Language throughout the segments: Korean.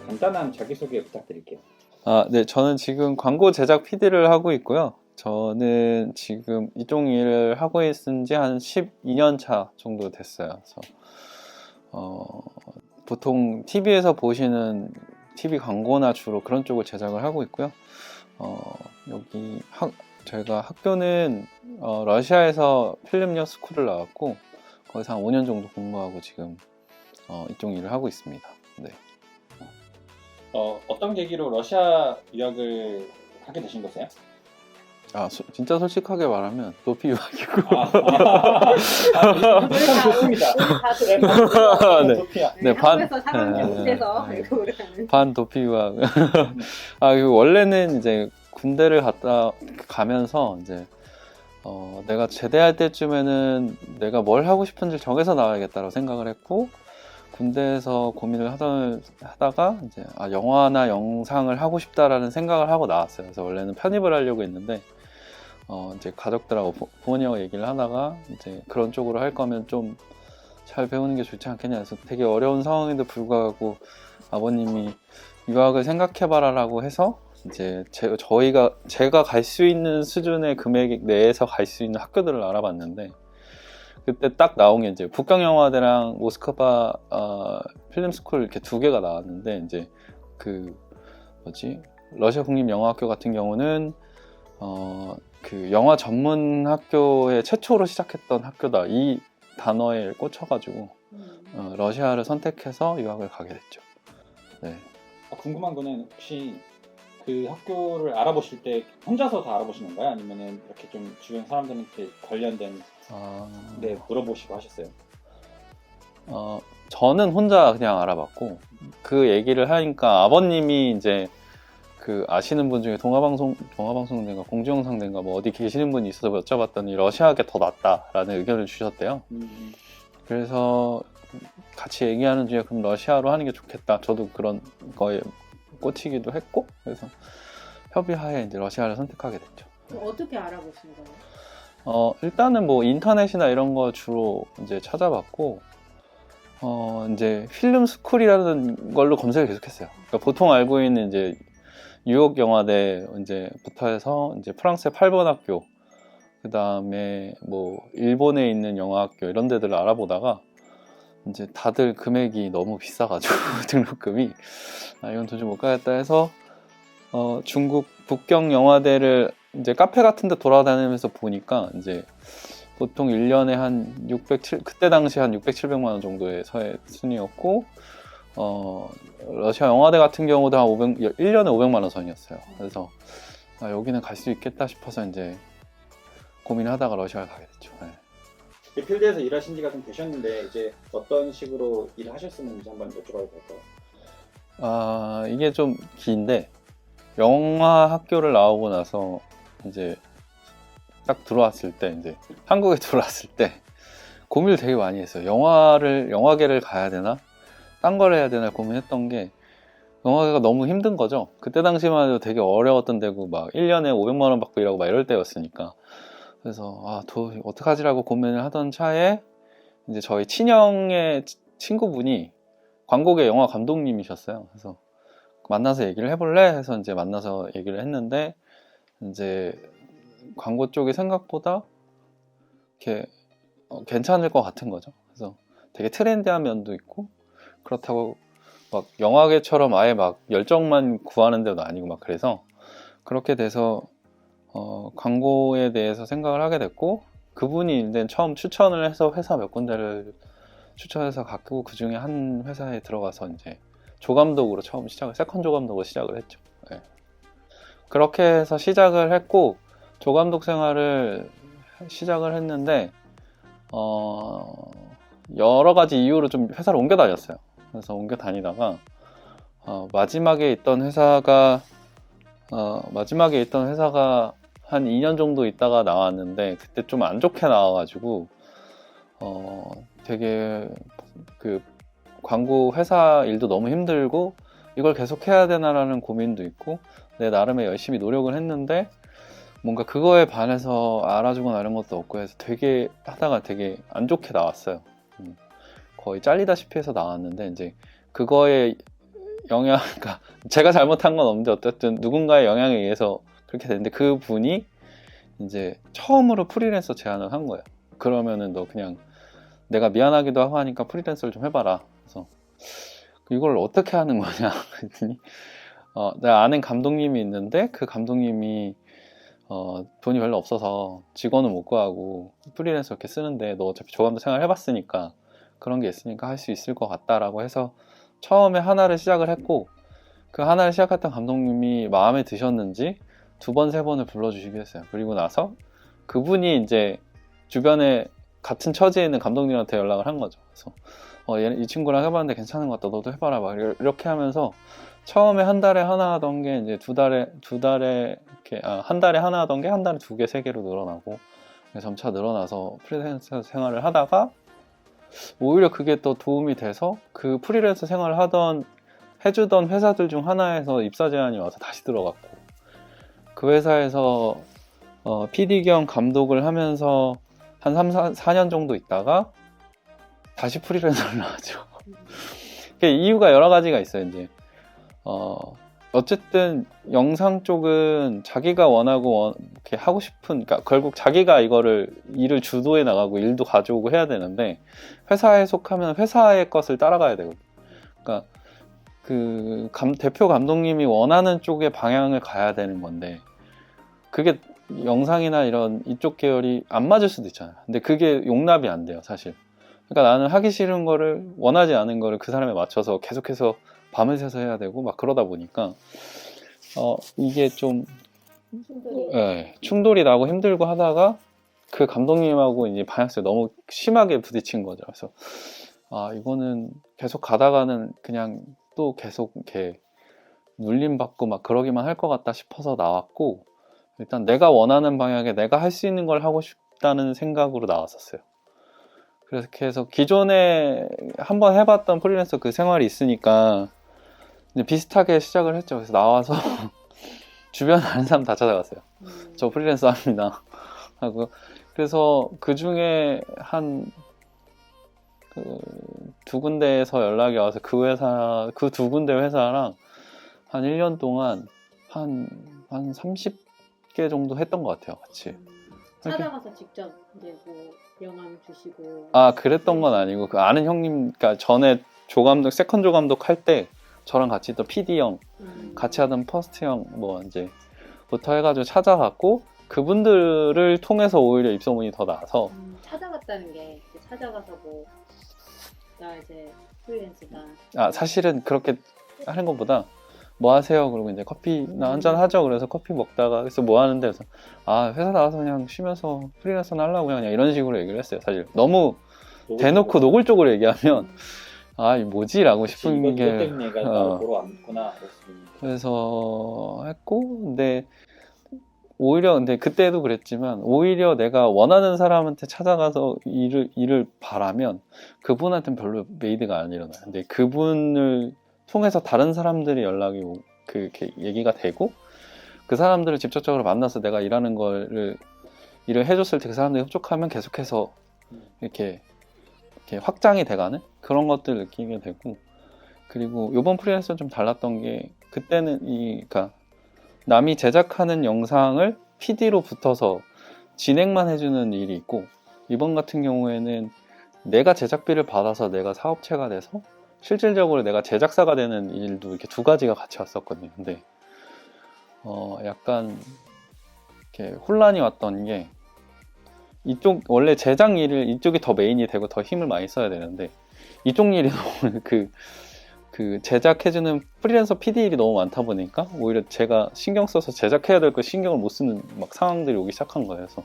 간단한 자기소개 부탁드릴게요. 네, 저는 지금 광고 제작 PD를 하고 있고요. 저는 지금 이쪽 일을 하고 있은 지 한 12년 차 정도 됐어요. 그래서 보통 TV에서 보시는 TV 광고나 주로 그런 쪽을 제작을 하고 있고요. 저희가 학교는 러시아에서 필름역 스쿨을 나왔고 거기서 한 5년 정도 공부하고 지금 이쪽 일을 하고 있습니다. 네. 어떤 계기로 러시아 유학을 하게 되신 거세요? 진짜 솔직하게 말하면 도피 유학이고. 참 좋습니다. 네. 도피야. 네, 한국에서 살았는데 못해서 반 도피 유학. 원래는 이제 군대를 갔다 가면서 이제 내가 제대할 때쯤에는 내가 뭘 하고 싶은지 정해서 나와야겠다고 생각을 했고, 군대에서 고민을 하다가 이제 영화나 영상을 하고 싶다라는 생각을 하고 나왔어요. 그래서 원래는 편입을 하려고 했는데 이제 가족들하고 부모님하고 얘기를 하다가 이제 그런 쪽으로 할 거면 좀 잘 배우는 게 좋지 않겠냐 해서 되게 어려운 상황에도 불구하고 아버님이 유학을 생각해봐라라고 해서 이제 제가 갈 수 있는 수준의 금액 내에서 갈 수 있는 학교들을 알아봤는데, 그때 딱 나온 게 이제 북경영화대랑 모스크바 필름스쿨 이렇게 두 개가 나왔는데, 이제 러시아 국립영화학교 같은 경우는 그 영화 전문 학교의 최초로 시작했던 학교다, 이 단어에 꽂혀가지고 러시아를 선택해서 유학을 가게 됐죠. 네. 궁금한 거는 혹시 그 학교를 알아보실 때 혼자서 다 알아보신 건가요? 아니면은 이렇게 좀 주변 사람들한테 관련된 물어보시고 하셨어요? 저는 혼자 그냥 알아봤고, 그 얘기를 하니까 아버님이 이제 아시는 분 중에 동화방송대인가 공주영상대인가 뭐 어디 계시는 분이 있어서 여쭤봤더니 러시아가 더 낫다라는 의견을 주셨대요. 그래서 같이 얘기하는 중에 그럼 러시아로 하는 게 좋겠다. 저도 그런 거에 꽂히기도 했고, 그래서 협의하에 이제 러시아를 선택하게 됐죠. 어떻게 알아보신 거예요? 일단은 뭐 인터넷이나 이런 거 주로 이제 찾아봤고, 이제 필름 스쿨이라는 걸로 검색을 계속했어요. 그러니까 보통 알고 있는 이제 뉴욕 영화대 이제부터 해서 이제 프랑스의 8번 학교, 그 다음에 뭐 일본에 있는 영화학교 이런 데들을 알아보다가 이제 다들 금액이 너무 비싸가지고 등록금이 이건 도저히 못 가겠다 해서 중국 북경 영화대를 이제 카페 같은 데 돌아다니면서 보니까 이제 보통 1년에 한 그때 당시 한 600, 700만 원 정도의 서해 순이었고, 러시아 영화대 같은 경우도 한 1년에 500만 원 선이었어요. 그래서 여기는 갈 수 있겠다 싶어서 이제 고민하다가 러시아를 가게 됐죠. 네. 필드에서 일하신 지가 좀 되셨는데 이제 어떤 식으로 일을 하셨었는지 한번 여쭤봐도 될까요? 이게 좀 긴데, 영화 학교를 나오고 나서 이제 딱 들어왔을 때, 이제 한국에 들어왔을 때 고민을 되게 많이 했어요. 영화계를 가야 되나? 딴 걸 해야 되나 고민했던 게, 영화계가 너무 힘든 거죠. 그때 당시만 해도 되게 어려웠던 데고, 막 1년에 500만 원 받고 일하고 막 이럴 때였으니까. 그래서 어떡하지라고 고민을 하던 차에 이제 저희 친형의 친구분이 광고계 영화 감독님이셨어요. 그래서 만나서 얘기를 해볼래? 해서 이제 만나서 얘기를 했는데, 이제 광고 쪽이 생각보다 이렇게 괜찮을 것 같은 거죠. 그래서 되게 트렌디한 면도 있고, 그렇다고 막 영화계처럼 아예 막 열정만 구하는 데도 아니고 막, 그래서 그렇게 돼서 광고에 대해서 생각을 하게 됐고, 그분이 이제 처음 추천을 해서 회사 몇 군데를 추천해서 갔고, 그 중에 한 회사에 들어가서 이제 조감독으로 처음 세컨 조감독으로 시작을 했죠. 네. 그렇게 해서 시작을 했고, 조감독 생활을 시작을 했는데 여러 가지 이유로 좀 회사를 옮겨 다녔어요. 그래서 옮겨 다니다가 마지막에 있던 회사가 한 2년 정도 있다가 나왔는데, 그때 좀 안 좋게 나와가지고 되게 광고 회사 일도 너무 힘들고 이걸 계속 해야 되나라는 고민도 있고, 내 나름의 열심히 노력을 했는데 뭔가 그거에 반해서 알아주거나 이런 것도 없고 해서 되게 하다가 되게 안 좋게 나왔어요. 거의 잘리다시피 해서 나왔는데, 이제 그거에 그러니까 제가 잘못한 건 없는데 어쨌든 누군가의 영향에 의해서 그렇게 됐는데 그 분이 이제 처음으로 프리랜서 제안을 한 거예요. 그러면은 너 그냥 내가 미안하기도 하고 하니까 프리랜서를 좀 해봐라. 그래서 이걸 어떻게 하는 거냐 그랬더니 내가 아는 감독님이 있는데 그 감독님이 돈이 별로 없어서 직원은 못 구하고 프리랜서 이렇게 쓰는데 너 어차피 조감독 생활 해봤으니까 그런 게 있으니까 할 수 있을 것 같다라고 해서 처음에 하나를 시작을 했고 그 하나를 시작했던 감독님이 마음에 드셨는지 2번, 3번을 불러주시게 했어요. 그리고 나서 그분이 이제 주변에 같은 처지에 있는 감독님한테 연락을 한 거죠. 그래서 이 친구랑 해봤는데 괜찮은 것 같다. 너도 해봐라. 막 이렇게 하면서 처음에 한 달에 하나 하던 게 이제 두 달에 이렇게 한 달에 하나 하던 게 한 달에 2개, 3개로 늘어나고 점차 늘어나서 프리랜서 생활을 하다가 오히려 그게 또 도움이 돼서 그 프리랜서 생활을 해주던 회사들 중 하나에서 입사 제안이 와서 다시 들어갔고 그 회사에서 PD 겸 감독을 하면서 한 4년 정도 있다가 다시 프리랜서를 나왔죠. 이유가 여러 가지가 있어요. 이제 어쨌든 영상 쪽은 자기가 원하고 이렇게 하고 싶은, 그러니까 결국 자기가 일을 주도해 나가고 일도 가져오고 해야 되는데 회사에 속하면 회사의 것을 따라가야 되거든요. 그러니까 그 대표 감독님이 원하는 쪽의 방향을 가야 되는 건데 그게 영상이나 이쪽 계열이 안 맞을 수도 있잖아요. 근데 그게 용납이 안 돼요, 사실. 그러니까 나는 하기 싫은 거를, 원하지 않은 거를 그 사람에 맞춰서 계속해서 밤을 새서 해야 되고 막 그러다 보니까 이게 좀 충돌이 나고 힘들고 하다가 그 감독님하고 이제 방향성이 너무 심하게 부딪힌 거죠. 그래서 이거는 계속 가다가는 그냥 또 계속 이렇게 눌림받고 막 그러기만 할 것 같다 싶어서 나왔고 일단 내가 원하는 방향에 내가 할 수 있는 걸 하고 싶다는 생각으로 나왔었어요. 그렇게 해서 기존에 한번 해봤던 프리랜서 그 생활이 있으니까 비슷하게 시작을 했죠. 그래서 나와서 주변 아는 사람 다 찾아갔어요. 저 프리랜서 합니다 하고 그래서 그 중에 한 두 군데에서 연락이 와서 그 두 군데 회사랑 한 1년 동안 한 30개 정도 했던 것 같아요, 같이. 찾아가서 직접 이제 뭐 영감 주시고. 그랬던 건 아니고 그 아는 형님, 그러니까 전에 조감독, 세컨 조감독 할 때 저랑 같이 있던 PD 형, 같이 하던 퍼스트 형 뭐 이제 부터 해가지고 찾아갔고 그분들을 통해서 오히려 입소문이 더 나서 찾아갔다는 게 찾아가서 뭐 나 이제 프리랜서다. 사실은 그렇게 하는 것보다 뭐 하세요? 그러고 이제 커피나 한잔 하죠. 그래서 커피 먹다가 그래서 뭐 하는데 그래서 회사 나와서 그냥 쉬면서 프리랜서나 하려고 그냥 이런 식으로 얘기를 했어요. 사실 너무 대놓고 노골적으로 얘기하면 이 뭐지? 라고 싶은 이것 게 때문에 얘가 나를 보러 왔구나. 그래서 했고 근데 그때도 그랬지만 오히려 내가 원하는 사람한테 찾아가서 일을 바라면 그분한테는 별로 메이드가 안 일어나요. 근데 그분을 통해서 다른 사람들이 연락이 이렇게 얘기가 되고 그 사람들을 직접적으로 만나서 내가 일하는 일을 해줬을 때 그 사람들이 흡족하면 계속해서 이렇게 확장이 돼가는 그런 것들을 느끼게 되고 그리고 이번 프리랜서는 좀 달랐던 게 그때는 그러니까 남이 제작하는 영상을 PD로 붙어서 진행만 해주는 일이 있고 이번 같은 경우에는 내가 제작비를 받아서 내가 사업체가 돼서 실질적으로 내가 제작사가 되는 일도 이렇게 두 가지가 같이 왔었거든요. 근데 약간 이렇게 혼란이 왔던 게 원래 제작 일을 이쪽이 더 메인이 되고 더 힘을 많이 써야 되는데 이쪽 일이 너무 그 제작해주는 프리랜서 PD 일이 너무 많다 보니까 오히려 제가 신경 써서 제작해야 될 거 신경을 못 쓰는 막 상황들이 오기 시작한 거예요. 그래서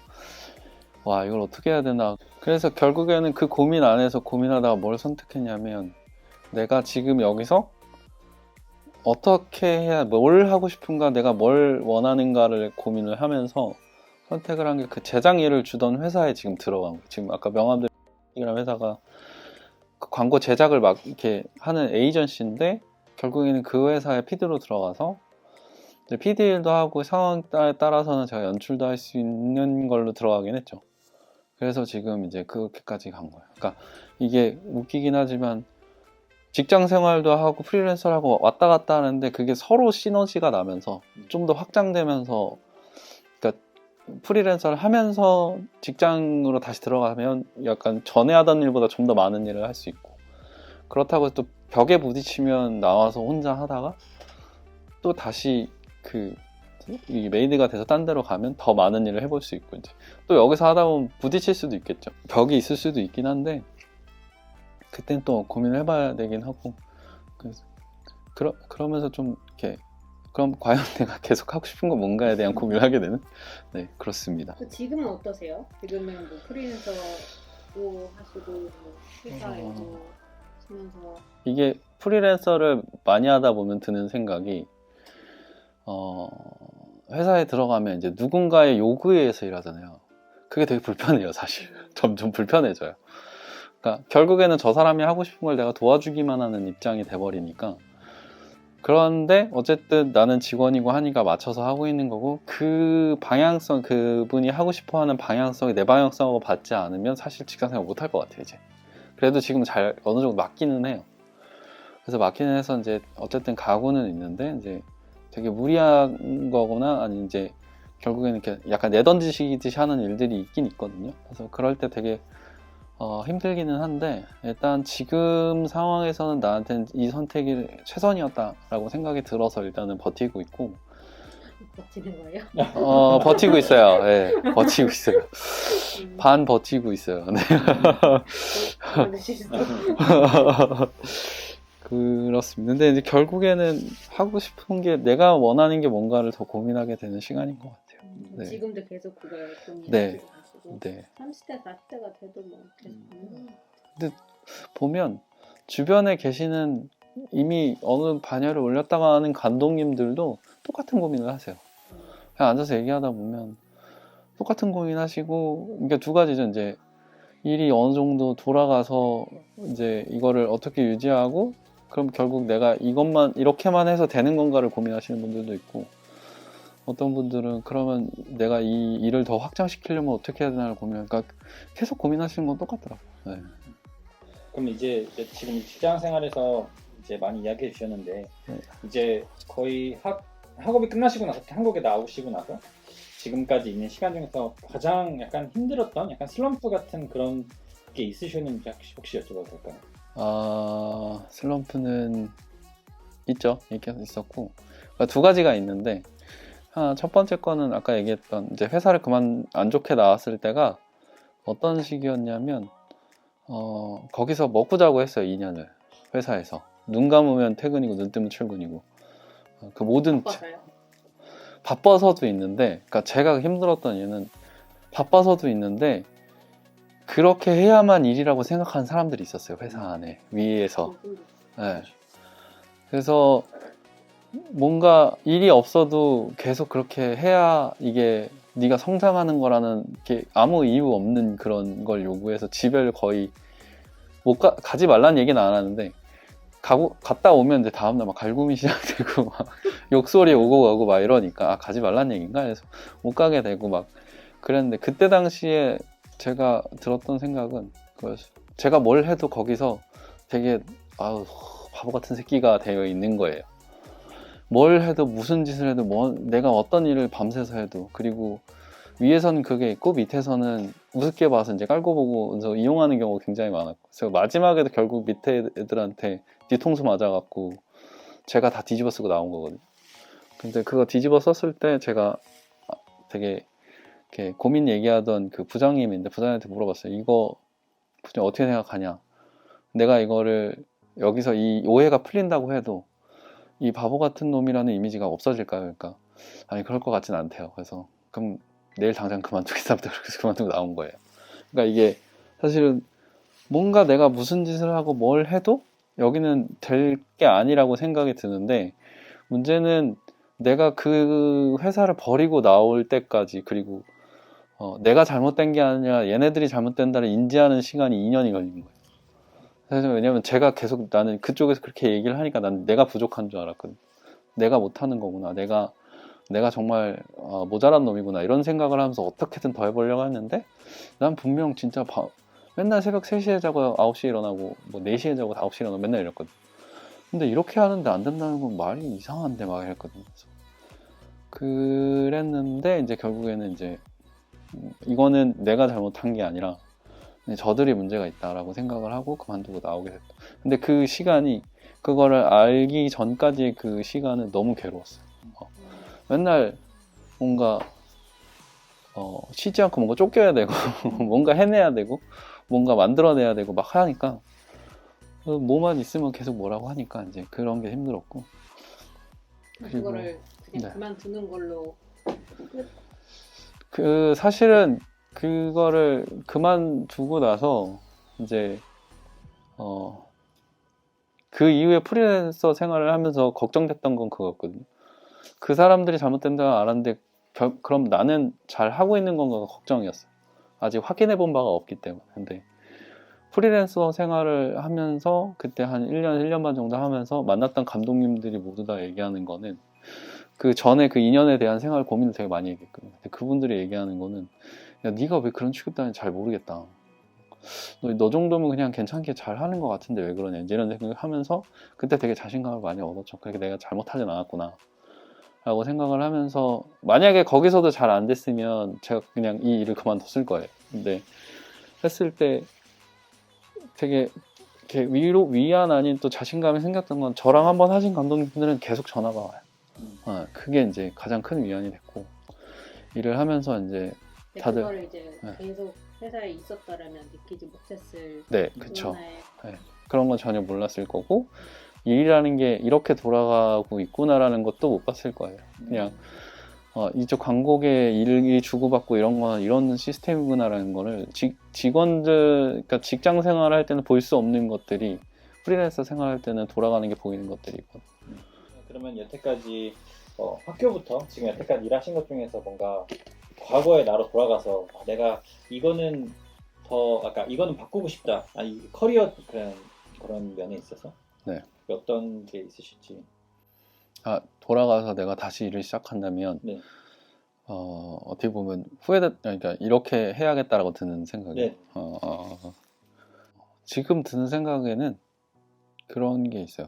이걸 어떻게 해야 되나. 그래서 결국에는 그 고민 안에서 고민하다가 뭘 선택했냐면 내가 지금 여기서 어떻게 해야 뭘 하고 싶은가 내가 뭘 원하는가를 고민을 하면서 선택을 한 게 그 제작 일을 주던 회사에 지금 들어간 거예요. 지금 아까 명함들이라는 회사가 광고 제작을 막 이렇게 하는 에이전시인데 결국에는 그 회사에 PD로 들어가서 PD 일도 하고 상황에 따라서는 제가 연출도 할 수 있는 걸로 들어가긴 했죠. 그래서 지금 이제 그렇게까지 간 거예요. 그러니까 이게 웃기긴 하지만 직장 생활도 하고 프리랜서를 하고 왔다 갔다 하는데 그게 서로 시너지가 나면서 좀 더 확장되면서, 그러니까 프리랜서를 하면서 직장으로 다시 들어가면 약간 전에 하던 일보다 좀 더 많은 일을 할 수 있고, 그렇다고 또 벽에 부딪히면 나와서 혼자 하다가 또 다시 이 메이드가 돼서 딴 데로 가면 더 많은 일을 해볼 수 있고, 이제 또 여기서 하다 보면 부딪힐 수도 있겠죠. 벽이 있을 수도 있긴 한데 그땐 또 고민을 해봐야 되긴 하고, 그러면서 좀 이렇게, 그럼 과연 내가 계속 하고 싶은 건 뭔가에 대한 고민을 하게 되는, 네, 그렇습니다. 지금은 어떠세요? 지금은 뭐 프리랜서도 하시고 뭐 회사에도 하시면서. 이게 프리랜서를 많이 하다 보면 드는 생각이, 회사에 들어가면 이제 누군가의 요구에 의해서 일하잖아요. 그게 되게 불편해요, 사실. 점점 불편해져요. 그러니까 결국에는 저 사람이 하고 싶은 걸 내가 도와주기만 하는 입장이 돼버리니까. 그런데 어쨌든 나는 직원이고 하니까 맞춰서 하고 있는 거고, 그 방향성, 그분이 하고 싶어 하는 방향성이 내 방향성하고 받지 않으면 사실 직장생활 못 할 것 같아요, 이제. 그래도 지금 잘 어느 정도 맞기는 해요. 그래서 맞기는 해서 이제 어쨌든 가고는 있는데, 이제 되게 무리한 거거나 아니 이제 결국에는 이렇게 약간 내던지시듯이 하는 일들이 있긴 있거든요. 그래서 그럴 때 되게 힘들기는 한데, 일단 지금 상황에서는 나한테는 이 선택이 최선이었다라고 생각이 들어서 일단은 버티고 있고. 버티는 거예요? 버티고 있어요. 네, 버티고 있어요. 반 버티고 있어요. 네. 그렇습니다. 근데 이제 결국에는 하고 싶은 게, 내가 원하는 게 뭔가를 더 고민하게 되는 시간인 것 같아요. 네. 지금도 계속 그걸 고민하시고 네. 가시고. 네. 30대, 40대가 돼도 뭐 계속 근데 보면 주변에 계시는 이미 어느 반열을 올렸다가 하는 감독님들도 똑같은 고민을 하세요. 그냥 앉아서 얘기하다 보면 똑같은 고민 하시고, 그러니까 두 가지죠. 이제 일이 어느 정도 돌아가서 이제 이거를 어떻게 유지하고, 그럼 결국 내가 이것만 이렇게만 해서 되는 건가를 고민하시는 분들도 있고, 어떤 분들은 그러면 내가 이 일을 더 확장시키려면 어떻게 해야 되나를 고민하니까, 그러니까 계속 고민하시는 건 똑같더라고요. 네. 그럼 이제 지금 직장 생활에서 이제 많이 이야기해 주셨는데, 네. 이제 거의 학업이 끝나시고 나서 한국에 나오시고 나서 지금까지 있는 시간 중에서 가장 약간 힘들었던 약간 슬럼프 같은 그런 게 있으셨는지 혹시 여쭤봐도 될까요? 슬럼프는 있죠. 있었고, 그러니까 두 가지가 있는데, 첫 번째 거는 아까 얘기했던 이제 회사를 그만 안 좋게 나왔을 때가 어떤 시기였냐면, 거기서 먹고 자고 했어요. 2년을 회사에서. 눈 감으면 퇴근이고 눈 뜨면 출근이고, 그 모든 바빠서도 있는데, 그러니까 제가 힘들었던 이유는 바빠서도 있는데 그렇게 해야만 일이라고 생각하는 사람들이 있었어요, 회사 안에, 위에서. 네. 그래서 뭔가 일이 없어도 계속 그렇게 해야 이게 네가 성장하는 거라는 게 아무 이유 없는 그런 걸 요구해서 집에 거의 가지 말라는 얘기는 안 하는데, 갔다 오면 이제 다음날 막 갈굼이 시작되고 막 욕설이 오고 가고 막 이러니까 가지 말라는 얘기인가 해서 못 가게 되고 막 그랬는데, 그때 당시에 제가 들었던 생각은 그거였어요. 제가 뭘 해도 거기서 되게 바보 같은 새끼가 되어 있는 거예요. 뭘 해도, 무슨 짓을 해도, 내가 어떤 일을 밤새서 해도, 그리고 위에서는 그게 있고 밑에서는 우습게 봐서 이제 깔고 보고 이용하는 경우가 굉장히 많았고, 그래서 마지막에도 결국 밑에 애들한테 뒤통수 맞아갖고 제가 다 뒤집어 쓰고 나온 거거든요. 근데 그거 뒤집어 썼을 때 제가 되게 이렇게 고민 얘기하던 그 부장님인데, 부장님한테 물어봤어요. 이거 부장 어떻게 생각하냐? 내가 이거를 여기서 이 오해가 풀린다고 해도 이 바보 같은 놈이라는 이미지가 없어질까요? 그러니까 아니, 그럴 것 같진 않대요. 그래서 그럼 내일 당장 그만두겠답니다. 그래서 그만두고 나온 거예요. 그러니까 이게 사실은 뭔가 내가 무슨 짓을 하고 뭘 해도 여기는 될 게 아니라고 생각이 드는데, 문제는 내가 그 회사를 버리고 나올 때까지, 그리고 내가 잘못된 게 아니라 얘네들이 잘못된다를 인지하는 시간이 2년이 걸린 거예요. 그래서 왜냐면 제가 계속, 나는 그쪽에서 그렇게 얘기를 하니까 난 내가 부족한 줄 알았거든. 내가 못하는 거구나, 내가 정말 모자란 놈이구나, 이런 생각을 하면서 어떻게든 더 해보려고 했는데, 난 분명 진짜 맨날 새벽 3시에 자고 9시에 일어나고 뭐 4시에 자고 9시에 일어나고 맨날 이랬거든. 근데 이렇게 하는데 안 된다는 건 말이 이상한데 막 이랬거든요. 그랬는데 이제 결국에는 이제 이거는 내가 잘못한 게 아니라 저들이 문제가 있다라고 생각을 하고 그만두고 나오게 됐다. 근데 그 시간이 그거를 알기 전까지의 그 시간은 너무 괴로웠어요. 맨날 뭔가 쉬지 않고 뭔가 쫓겨야 되고 뭔가 해내야 되고 뭔가 만들어내야 되고 막 하니까 뭐만 있으면 계속 뭐라고 하니까 이제 그런 게 힘들었고 그거를 그냥 네. 그만두는 걸로 그 사실은 그거를 그만두고 나서 이제 그 이후에 프리랜서 생활을 하면서 걱정됐던 건 그거였거든요. 그 사람들이 잘못된다는 알았는데 그럼 나는 잘 하고 있는 건가가 걱정이었어요. 아직 확인해 본 바가 없기 때문에. 근데 프리랜서 생활을 하면서 그때 한 1년 반 정도 하면서 만났던 감독님들이 모두 다 얘기하는 거는 그 전에 그 2년에 대한 생활 고민을 되게 많이 얘기했거든요. 근데 그분들이 얘기하는 거는 야, 네가 왜 그런 취급당하는지 잘 모르겠다. 너 정도면 그냥 괜찮게 잘 하는 것 같은데 왜 그러냐 이런 생각을 하면서 그때 되게 자신감을 많이 얻었죠. 그렇게 내가 잘못하진 않았구나 라고 생각을 하면서 만약에 거기서도 잘 안 됐으면 제가 그냥 이 일을 그만뒀을 거예요. 근데 했을 때 되게 이렇게 위안 아닌 또 자신감이 생겼던 건 저랑 한번 하신 감독님들은 계속 전화가 와요. 그게 이제 가장 큰 위안이 됐고 일을 하면서 이제 다들 그거를 이제 네. 계속 회사에 있었다라면 느끼지 못했을 네, 그쵸. 하나의 그런 건 전혀 몰랐을 거고 일이라는 게 이렇게 돌아가고 있구나라는 것도 못 봤을 거예요. 그냥 이쪽 광고계 일이 주고받고 이런 건 이런 시스템이구나라는 거를 직원들, 그러니까 직장 생활할 때는 볼 수 없는 것들이 프리랜서 생활할 때는 돌아가는 게 보이는 것들이고. 그러면 여태까지 학교부터 지금 여태까지 일하신 것 중에서 뭔가 과거의 나로 돌아가서 내가 이거는 이거는 바꾸고 싶다. 아니 커리어 그런 면에 있어서 네. 어떤 게 있으실지. 돌아가서 내가 다시 일을 시작한다면 네. 어떻게 보면 그러니까 이렇게 해야겠다라고 드는 생각이. 네. 지금 드는 생각에는 그런 게 있어요.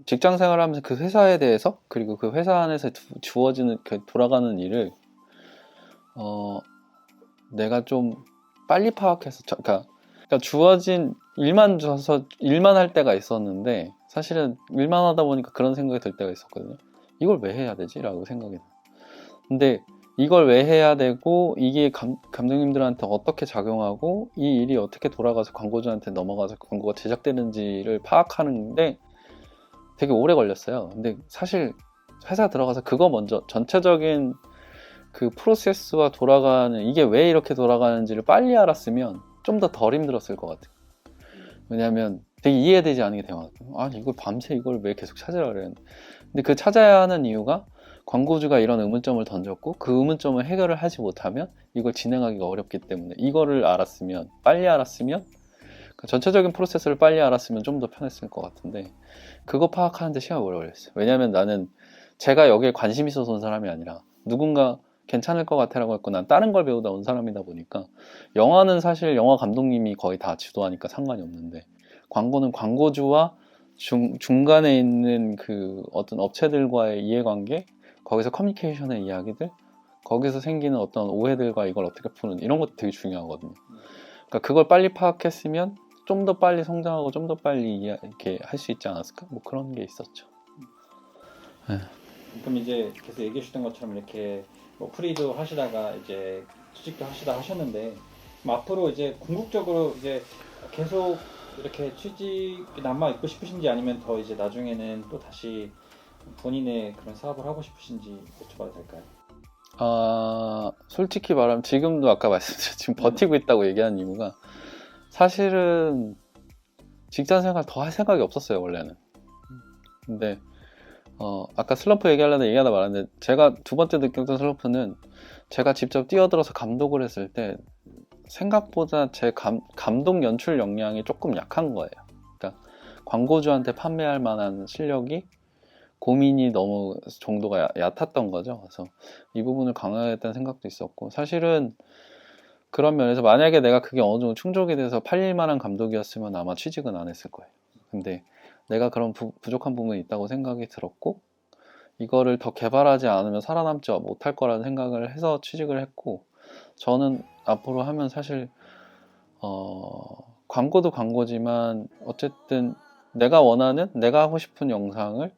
직장 생활하면서 그 회사에 대해서 그리고 그 회사 안에서 주어지는 돌아가는 일을 내가 좀 빨리 파악해서 그러니까 주어진 일만 줘서 일만 할 때가 있었는데 사실은 일만 하다 보니까 그런 생각이 들 때가 있었거든요. 이걸 왜 해야 되지? 라고 생각이 들어요. 근데 이걸 왜 해야 되고 이게 감독님들한테 어떻게 작용하고 이 일이 어떻게 돌아가서 광고주한테 넘어가서 광고가 제작되는지를 파악하는데 되게 오래 걸렸어요. 근데 사실 회사 들어가서 그거 먼저 전체적인 그 프로세스와 돌아가는 이게 왜 이렇게 돌아가는지를 빨리 알았으면 좀 더 덜 힘들었을 것 같아요. 왜냐하면 되게 이해되지 않는 게 되게 많거든요. 아니 이걸 밤새 이걸 왜 계속 찾으라 그랬는데 근데 그 찾아야 하는 이유가 광고주가 이런 의문점을 던졌고 그 의문점을 해결을 하지 못하면 이걸 진행하기가 어렵기 때문에 이거를 알았으면 빨리 알았으면 그 전체적인 프로세스를 빨리 알았으면 좀 더 편했을 것 같은데 그거 파악하는데 시간이 오래 걸렸어요. 왜냐하면 나는 제가 여기에 관심 있어서 온 사람이 아니라 누군가 괜찮을 것 같아라고 했고 난 다른 걸 배우다 온 사람이다 보니까 영화는 사실 영화 감독님이 거의 다 주도하니까 상관이 없는데 광고는 광고주와 중간에 있는 그 어떤 업체들과의 이해관계 거기서 커뮤니케이션의 이야기들 거기서 생기는 어떤 오해들과 이걸 어떻게 푸는 이런 것도 되게 중요하거든요. 그러니까 그걸 빨리 파악했으면 좀 더 빨리 성장하고 좀 더 빨리 이렇게 할 수 있지 않았을까? 뭐 그런 게 있었죠. 그럼 이제 계속 얘기해 주셨던 것처럼 이렇게 뭐 프리도 하시다가 이제 취직도 하셨는데 앞으로 이제 궁극적으로 이제 계속 이렇게 취직 남아 있고 싶으신지 아니면 더 이제 나중에는 또 다시 본인의 그런 사업을 하고 싶으신지 여쭤봐도 될까요? 솔직히 말하면 지금도 아까 말씀드렸지만 지금 버티고 있다고 얘기한 이유가 사실은 직장 생활 더 할 생각이 없었어요 원래는. 근데 아까 슬럼프 얘기하다 말았는데 제가 두 번째 느꼈던 슬럼프는 제가 직접 뛰어들어서 감독을 했을 때 생각보다 제 감독 연출 역량이 조금 약한 거예요. 그러니까 광고주한테 판매할 만한 실력이 고민이 너무 정도가 얕았던 거죠. 그래서 이 부분을 강화하겠다는 생각도 있었고 사실은 그런 면에서 만약에 내가 그게 어느 정도 충족이 돼서 팔릴 만한 감독이었으면 아마 취직은 안 했을 거예요. 근데 내가 그런 부족한 부분이 있다고 생각이 들었고 이거를 더 개발하지 않으면 살아남지 못할 거라는 생각을 해서 취직을 했고 저는 앞으로 하면 사실 광고도 광고지만 어쨌든 내가 원하는 내가 하고 싶은 영상을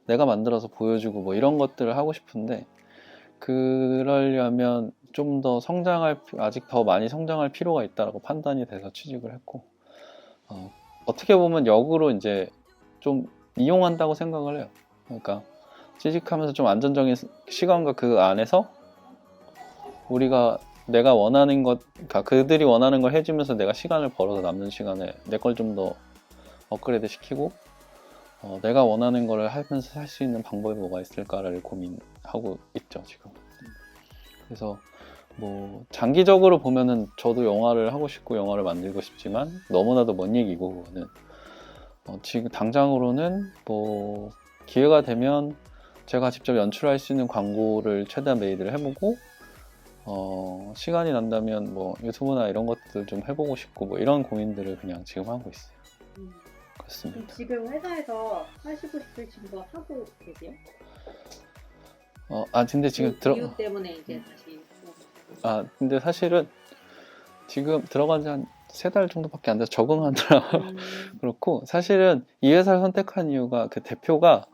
내가 만들어서 보여주고 뭐 이런 것들을 하고 싶은데 그러려면 좀 더 아직 더 많이 성장할 필요가 있다라고 판단이 돼서 취직을 했고 어떻게 보면 역으로 이제 좀 이용한다고 생각을 해요. 그러니까 취직하면서 좀 안정적인 시간과 그 안에서 내가 원하는 것, 그러니까 그들이 원하는 걸 해주면서 내가 시간을 벌어서 남는 시간에 내 걸 좀 더 업그레이드 시키고 내가 원하는 걸 하면서 할 수 있는 방법이 뭐가 있을까를 고민하고 있죠 지금. 그래서 뭐 장기적으로 보면은 저도 영화를 하고 싶고 영화를 만들고 싶지만 너무나도 먼 얘기고 그거는 지금 당장으로는 뭐 기회가 되면 제가 직접 연출할 수 있는 광고를 최대한 메이드를 해보고 시간이 난다면 뭐 유튜브나 이런 것들 좀 해보고 싶고 뭐 이런 고민들을 그냥 지금 하고 있어요. 그렇습니다. 그럼 지금 회사에서 하시고 싶은 직업 하고 계세요? 근데 지금 이유 때문에 이제 다시 근데 사실은 지금 들어간 지 한 3달 정도밖에 안 돼서 적응하느라 그렇고 사실은 이 회사를 선택한 이유가 그 대표가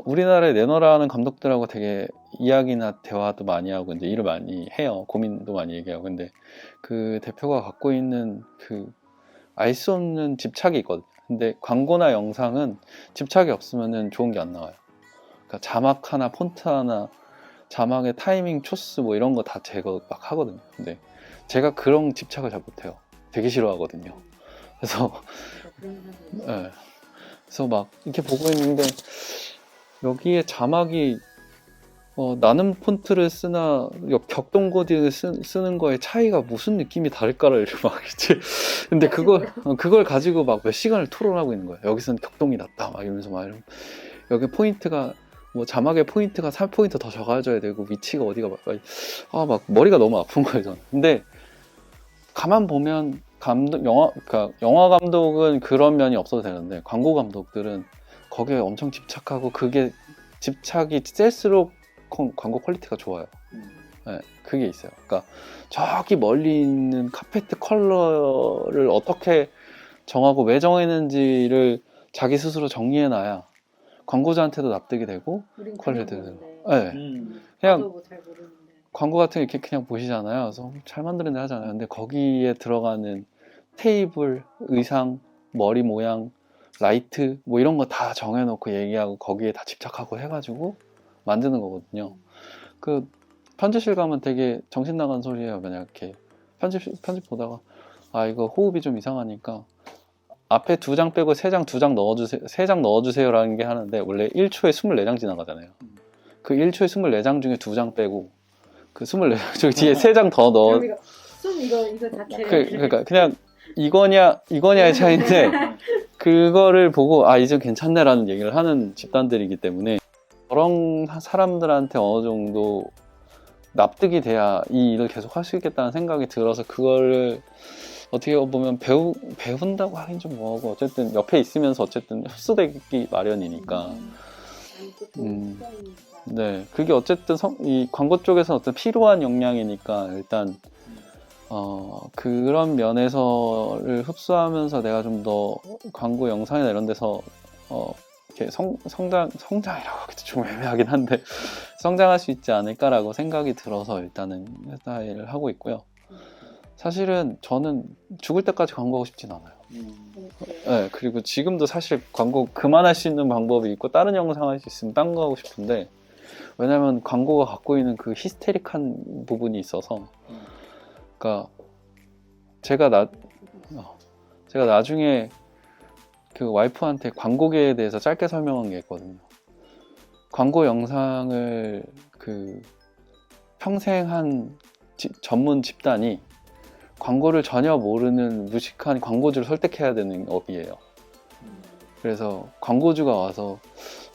우리나라에 내놓으라는 감독들하고 되게 이야기나 대화도 많이 하고 이제 일을 많이 해요. 고민도 많이 얘기하고. 근데 그 대표가 갖고 있는 그 알 수 없는 집착이 있거든요. 근데 광고나 영상은 집착이 없으면은 좋은 게 안 나와요. 그러니까 자막 하나, 폰트 하나, 자막의 타이밍, 초스 뭐 이런 거 다 제거 막 하거든요. 근데 제가 그런 집착을 잘 못해요. 되게 싫어하거든요. 그래서 네. 그래서 막 이렇게 보고 있는데 여기에 자막이 나는 폰트를 쓰나 격동 코딩을 쓰는 거에 차이가 무슨 느낌이 다를까를 이렇게 막 있지. 근데 그걸 가지고 막 몇 시간을 토론하고 있는 거예요. 여기서는 격동이 낫다 막 이러면서 막 여기 포인트가 뭐 자막의 포인트가 3포인트 더 적어줘야 되고 위치가 어디가 막 머리가 너무 아픈 거예요 저는. 근데 가만 보면 영화 감독은 그런 면이 없어도 되는데 광고 감독들은 거기에 엄청 집착하고 그게 집착이 셀수록 광고 퀄리티가 좋아요. 네, 그게 있어요. 그러니까 저기 멀리 있는 카페트 컬러를 어떻게 정하고 왜 정했는지를 자기 스스로 정리해놔야 광고주한테도 납득이 되고 퀄리티도 되고. 네. 그냥 잘 모르는데. 광고 같은 거 이렇게 그냥 보시잖아요. 그래서 잘 만들었네 하잖아요. 근데 거기에 들어가는 테이블, 의상, 머리 모양, 라이트 뭐 이런 거 다 정해놓고 얘기하고 거기에 다 집착하고 해가지고 만드는 거거든요. 그 편집실 가면 되게 정신 나간 소리예요. 만약 이렇게 편집 보다가 이거 호흡이 좀 이상하니까 앞에 2장 빼고 3장 2장 넣어주세요. 3장 넣어주세요라는 게 하는데 원래 1초에 24장 지나가잖아요. 그 1초에 24장 중에 2장 빼고 그 24장 중에 뒤에 3장 더 넣어. 이거 자체. 그러니까 그냥 이거냐의 차이인데 그거를 보고 이제 괜찮네라는 얘기를 하는 집단들이기 때문에 그런 사람들한테 어느 정도 납득이 돼야 이 일을 계속 할 수 있겠다는 생각이 들어서 그거를 어떻게 보면 배운다고 하긴 좀 뭐하고 어쨌든 옆에 있으면서 어쨌든 흡수되기 마련이니까 네 그게 어쨌든 이 광고 쪽에서는 어떤 필요한 역량이니까 일단 그런 면에서를 흡수하면서 내가 좀 더 광고 영상이나 이런 데서 이렇게 성장이라고 하기도 좀 애매하긴 한데 성장할 수 있지 않을까라고 생각이 들어서 일단은 회사 일을 하고 있고요. 사실은 저는 죽을 때까지 광고하고 싶진 않아요. 네, 그리고 지금도 사실 광고 그만할 수 있는 방법이 있고 다른 영상 할 수 있으면 딴 거 하고 싶은데 왜냐면 광고가 갖고 있는 그 히스테릭한 부분이 있어서 그러니까 제가 나중에 그 와이프한테 광고계에 대해서 짧게 설명한 게 있거든요. 광고 영상을 그 평생 한 전문 집단이 광고를 전혀 모르는 무식한 광고주를 설득해야 되는 업이에요. 그래서 광고주가 와서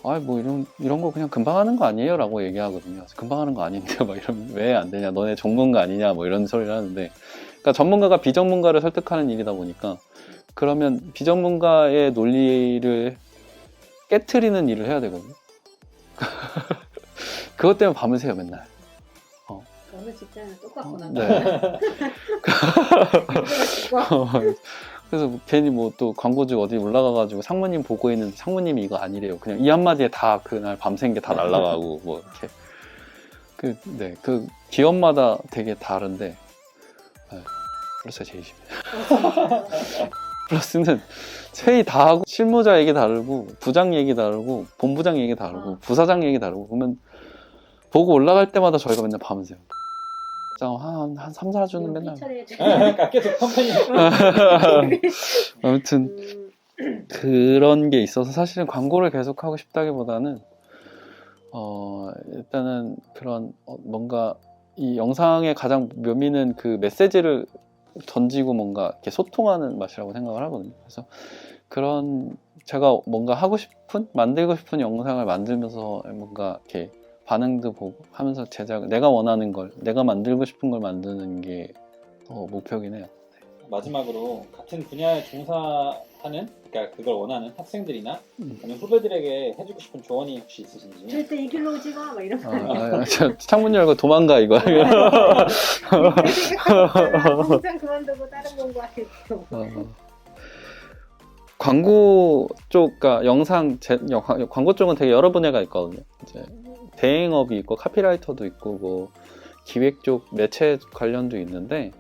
뭐 이런 거 그냥 금방 하는 거 아니에요? 라고 얘기하거든요. 금방 하는 거 아닌데 막 이러면 왜 안 되냐? 너네 전문가 아니냐? 뭐 이런 소리를 하는데 그러니까 전문가가 비전문가를 설득하는 일이다 보니까 그러면 비전문가의 논리를 깨트리는 일을 해야 되거든요. 그것 때문에 밤을 새요 맨날. 어느 직장이나 똑같구나. 네. 그래서 괜히 뭐 또 광고주 어디 올라가가지고 상무님 보고 있는데 상무님이 이거 아니래요. 그냥 이 한마디에 다 그날 밤샌 게 다 날라가고 뭐 이렇게. 그 기업마다 되게 다른데 플러스가 제일 심해요. 플러스는 회의 다 하고 실무자 얘기 다르고 부장 얘기 다르고 본부장 얘기 다르고 부사장 얘기 다르고 그러면 보고 올라갈 때마다 저희가 맨날 밤을 새요. 한 3, 4주는 맨날 그러니까 계속 컴퍼니 아무튼 그런 게 있어서 사실은 광고를 계속 하고 싶다기보다는 일단은 그런 뭔가 이 영상의 가장 묘미는 그 메시지를 던지고 뭔가 이렇게 소통하는 맛이라고 생각을 하거든요. 그래서 그런 제가 뭔가 하고 싶은 만들고 싶은 영상을 만들면서 뭔가 이렇게 반응도 보고 하면서 내가 원하는 걸 내가 만들고 싶은 걸 만드는 게 목표긴 해요. 마지막으로 같은 분야에 종사하는 그러니까 그걸 원하는 학생들이나 아니면 후배들에게 해주고 싶은 조언이 혹시 있으신지? 절대 이 길로 오지 마! 막 이런 거. 창문 열고 도망가 이거. 당장 그만두고 다른 공부하겠죠. 광고 쪽, 그러니까 광고 쪽은 되게 여러 분야가 있거든요. 이제 대행업이 있고 카피라이터도 있고 뭐 기획 쪽 매체 관련도 있는데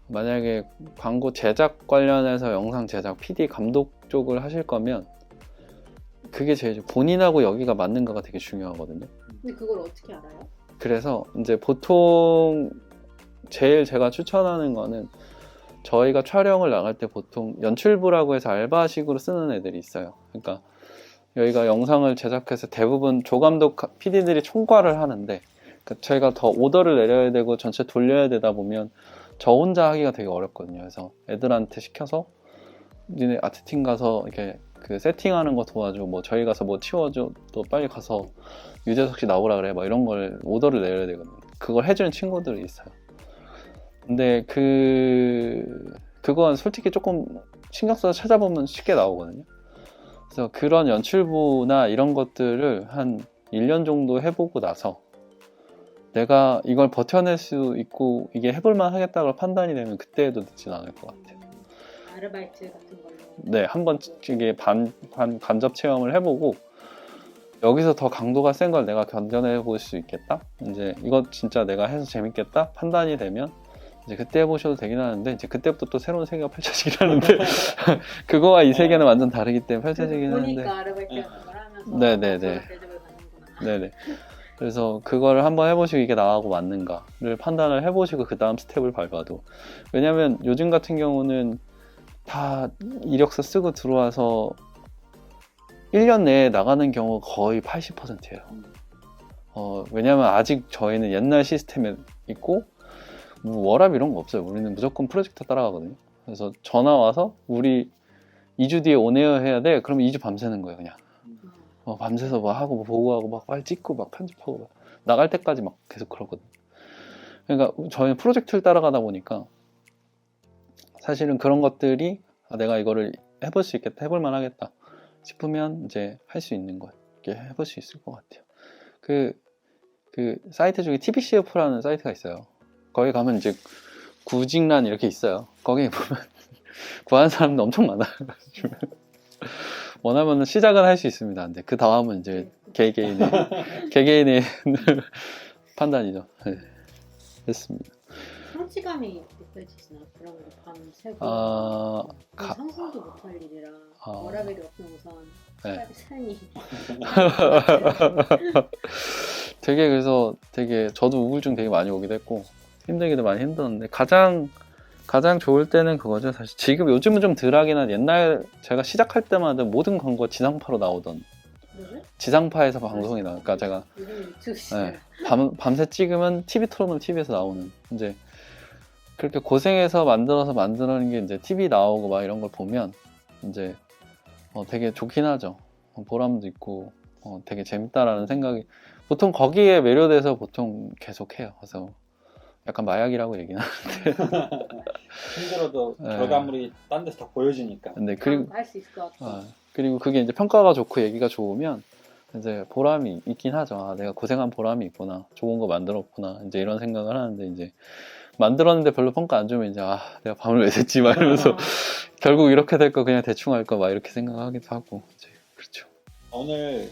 만약에 광고 제작 관련해서 영상 제작, PD 감독 쪽을 하실 거면 그게 제일 본인하고 여기가 맞는가가 되게 중요하거든요. 근데 그걸 어떻게 알아요? 그래서 이제 보통 제일 제가 추천하는 거는 저희가 촬영을 나갈 때 보통 연출부라고 해서 알바식으로 쓰는 애들이 있어요. 그러니까 여기가 영상을 제작해서 대부분 조감독 PD들이 총괄을 하는데 그러니까 저희가 더 오더를 내려야 되고 전체 돌려야 되다 보면 저 혼자 하기가 되게 어렵거든요. 그래서 애들한테 시켜서 니네 아트팀 가서 이렇게 그 세팅하는 거 도와줘, 뭐 저희 가서 뭐 치워줘, 또 빨리 가서 유재석 씨 나오라 그래, 막 이런 걸 오더를 내려야 되거든요. 그걸 해주는 친구들이 있어요. 근데 그건 솔직히 조금 신경 써서 찾아보면 쉽게 나오거든요. 그래서 그런 연출부나 이런 것들을 한 1년 정도 해보고 나서 내가 이걸 버텨낼 수 있고 이게 해볼만 하겠다고 판단이 되면 그때 해도 늦진 않을 것 같아요. 아르바이트 같은 걸로. 네, 한번 이게 간접 체험을 해보고 여기서 더 강도가 센 걸 내가 견뎌내 볼 수 있겠다. 이제 이거 진짜 내가 해서 재밌겠다 판단이 되면 이제 그때 해보셔도 되긴 하는데 이제 그때부터 또 새로운 세계가 펼쳐지긴 하는데 그거와 이 세계는 완전 다르기 때문에 펼쳐지긴 하는데. 보니까 아르바이트 같은 걸 하면서 네네네. 대접을 받는구나. 네네. 그래서 그거를 한번 해보시고 이게 나하고 맞는가를 판단을 해보시고 그 다음 스텝을 밟아도, 왜냐면 요즘 같은 경우는 다 이력서 쓰고 들어와서 1년 내에 나가는 경우가 거의 80%예요. 왜냐면 아직 저희는 옛날 시스템에 있고 뭐 워랍 이런 거 없어요. 우리는 무조건 프로젝트 따라가거든요. 그래서 전화 와서 우리 2주 뒤에 온에어 해야 돼. 그러면 2주 밤새는 거예요 그냥. 밤새서 막 하고 뭐 보고하고 막 빨리 찍고 막 편집하고 막 나갈 때까지 막 계속 그러거든요. 그러니까 저희는 프로젝트를 따라가다 보니까 사실은 그런 것들이 내가 이거를 해볼 수 있겠다, 해볼만 하겠다 싶으면 이제 할 수 있는 거 이렇게 해볼 수 있을 것 같아요. 그 사이트 중에 TBCF라는 사이트가 있어요. 거기 가면 이제 구직란 이렇게 있어요. 거기 보면 구하는 사람도 엄청 많아요. 원하면 시작은 할 수 있습니다. 근데 그 다음은 이제 개개인의 판단이죠. 네. 됐습니다. 성취감이 느껴지시나? 그런 거 밤새고 상상도 못할 일이라 워라벨이 없는 우선 네. 삶이 되게 그래서 되게 저도 우울증 되게 많이 오기도 했고 힘들기도 많이 힘들었는데 가장 좋을 때는 그거죠. 사실 지금 요즘은 좀 덜하긴 한데 옛날 제가 시작할 때마다 모든 광고가 지상파로 나오던 지상파에서 방송이 나오니까 제가 밤새 찍으면 TV 틀어놓으면 TV에서 나오는 이제 그렇게 고생해서 만들어낸 게 이제 TV 나오고 막 이런 걸 보면 이제 되게 좋긴 하죠. 보람도 있고 되게 재밌다라는 생각이 보통 거기에 매료돼서 보통 계속 해요. 그래서 약간 마약이라고 얘기는 하는데 힘들어도 네. 결과물이 딴 데서 다 보여지니까. 근데 그리고 할수 있을 것 같아. 그리고 그게 이제 평가가 좋고 얘기가 좋으면 이제 보람이 있긴 하죠. 아, 내가 고생한 보람이 있구나. 좋은 거 만들었구나. 이제 이런 생각을 하는데 이제 만들었는데 별로 평가 안 주면 이제 아, 내가 밤을 왜 샜지 막 이러면서 결국 이렇게 될 거 그냥 대충 할 거 막 이렇게 생각하기도 하고 이제 그렇죠. 오늘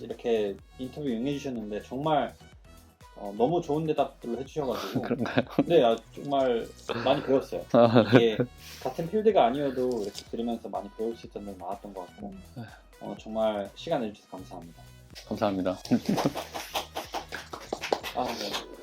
이렇게 인터뷰 응해주셨는데 정말 너무 좋은 대답들을 해주셔가지고 그런가요? 네, 정말 많이 배웠어요. 이게 같은 필드가 아니어도 이렇게 들으면서 많이 배울 수 있던 점 많았던 것 같고 정말 시간 내주셔서 감사합니다. 감사합니다. 아, 네.